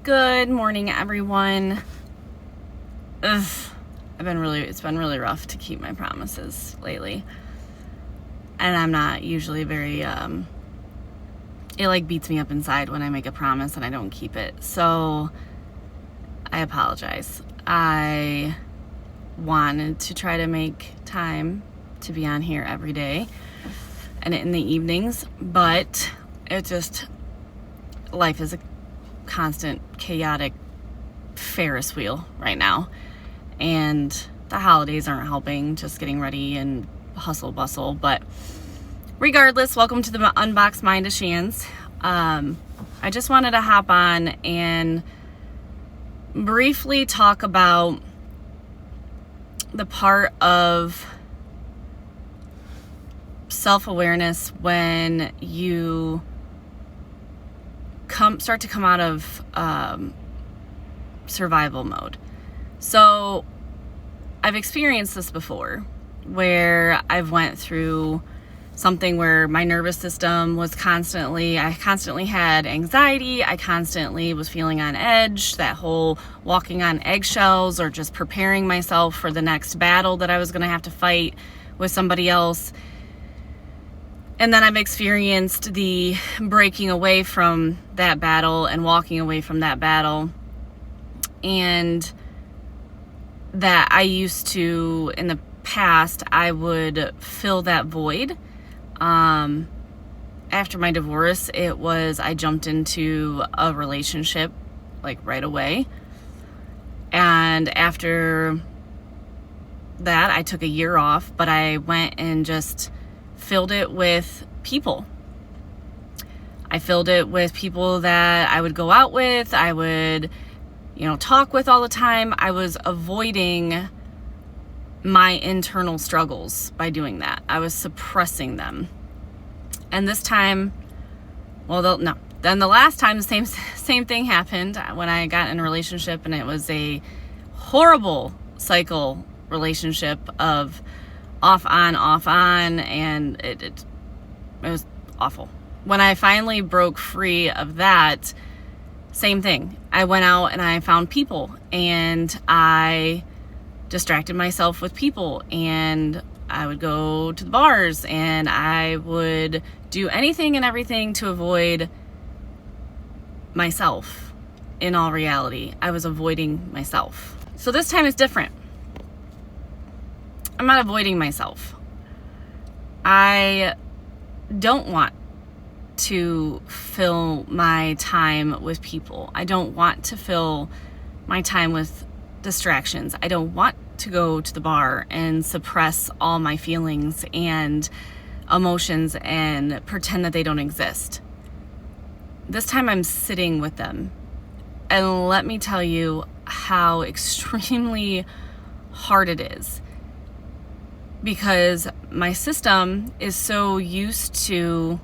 Good morning, everyone. It's been really rough to keep my promises lately. And I'm not usually very, it beats me up inside when I make a promise and I don't keep it. So I apologize. I wanted to try to make time to be on here every day and in the evenings, but life is a constant chaotic Ferris wheel right now, and the holidays aren't helping, just getting ready and hustle bustle. But regardless, welcome to the Unboxed Mind of Shans. I just wanted to hop on and briefly talk about the part of self-awareness when you start to come out of survival mode. So I've experienced this before, where I've went through something where my nervous system was I constantly had anxiety. I constantly was feeling on edge, that whole walking on eggshells, or just preparing myself for the next battle that I was going to have to fight with somebody else. And then I've experienced the breaking away from that battle and walking away from that battle. And that I used to, in the past, I would fill that void. After my divorce, I jumped into a relationship right away. And after that, I took a year off, but I went and just filled it with people. I filled it with people that I would go out with, I would, talk with all the time. I was avoiding my internal struggles by doing that. I was suppressing them. And this time, then the last time the same thing happened when I got in a relationship, and it was a horrible cycle relationship of off on, and it was awful. When I finally broke free of that, same thing. I went out and I found people, and I distracted myself with people, and I would go to the bars, and I would do anything and everything to avoid myself. In all reality, I was avoiding myself. So this time is different. I'm not avoiding myself. I don't want to fill my time with people. I don't want to fill my time with distractions. I don't want to go to the bar and suppress all my feelings and emotions and pretend that they don't exist. This time I'm sitting with them. And let me tell you how extremely hard it is. Because my system is so used to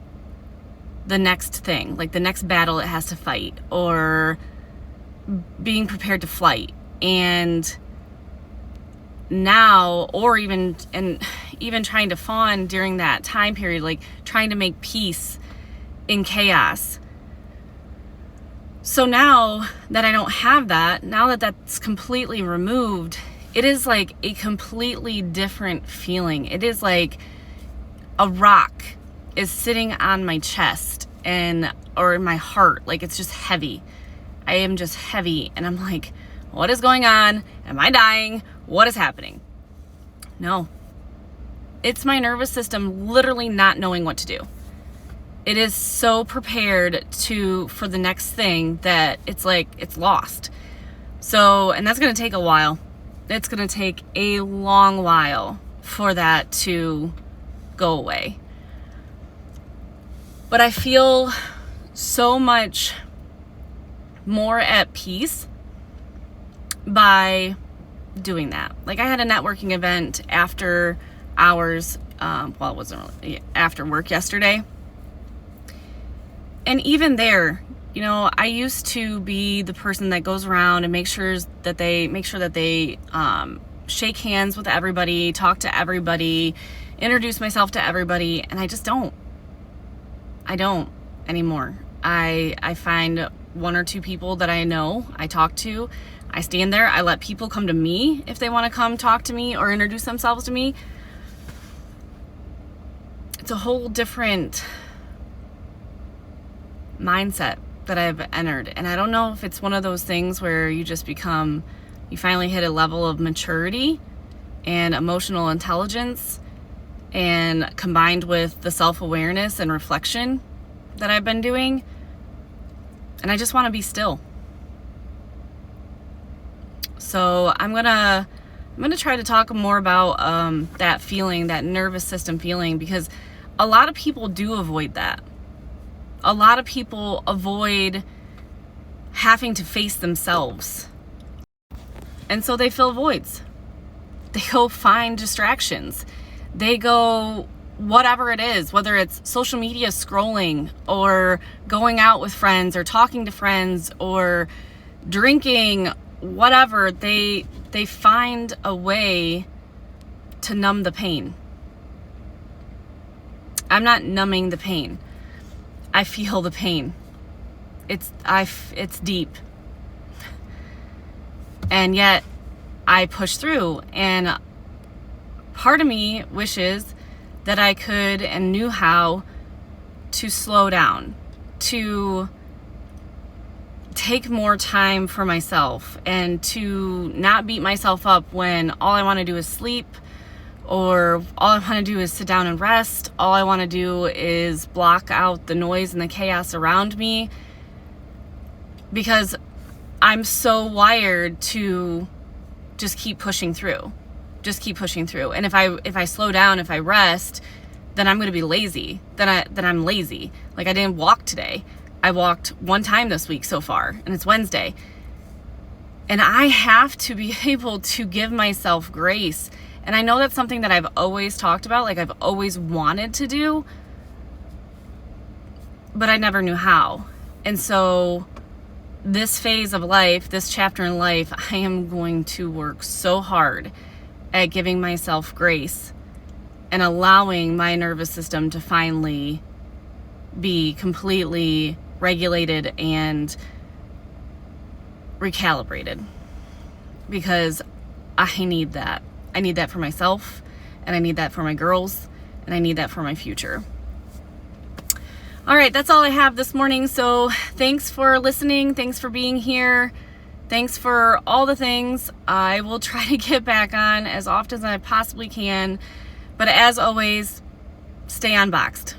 the next thing, the next battle it has to fight, or being prepared to fight. And now, or even trying to fawn during that time period, trying to make peace in chaos. So now that I don't have that, now that that's completely removed, it is a completely different feeling. It is like a rock is sitting on my chest or in my heart. It's just heavy. I am just heavy. And I'm like, what is going on? Am I dying? What is happening? No. It's my nervous system literally not knowing what to do. It is so prepared for the next thing that it's lost. So, and that's going to take a while. It's going to take a long while for that to go away. But I feel so much more at peace by doing that. I had a networking event after hours, it wasn't really after work yesterday. And even there, I used to be the person that goes around and make sure that they shake hands with everybody, talk to everybody, introduce myself to everybody, and I just don't. I don't anymore. I find 1 or 2 people that I know, I talk to. I stand there. I let people come to me if they want to come talk to me or introduce themselves to me. It's a whole different mindset that I've entered. And I don't know if it's one of those things where you finally hit a level of maturity and emotional intelligence, and combined with the self-awareness and reflection that I've been doing. And I just want to be still. So I'm gonna try to talk more about that feeling, that nervous system feeling, because a lot of people do avoid that. A lot of people avoid having to face themselves. And so they fill voids. They go find distractions. They go whatever it is, whether it's social media scrolling or going out with friends or talking to friends or drinking, whatever. They find a way to numb the pain. I'm not numbing the pain. I feel the pain. It's deep. And yet I push through, and part of me wishes that I could and knew how to slow down, to take more time for myself, and to not beat myself up when all I want to do is sleep, or all I want to do is sit down and rest. All I want to do is block out the noise and the chaos around me, because I'm so wired to just keep pushing through. And if I slow down, if I rest, then I'm going to be lazy. Then I'm lazy. Like, I didn't walk today. I walked 1 time this week so far, and it's Wednesday. And I have to be able to give myself grace. And I know that's something that I've always talked about, like I've always wanted to do, but I never knew how. And so this phase of life, this chapter in life, I am going to work so hard at giving myself grace and allowing my nervous system to finally be completely regulated and recalibrated, because I need that. I need that for myself, and I need that for my girls, and I need that for my future. All right, that's all I have this morning. So thanks for listening. Thanks for being here. Thanks for all the things. I will try to get back on as often as I possibly can. But as always, stay unboxed.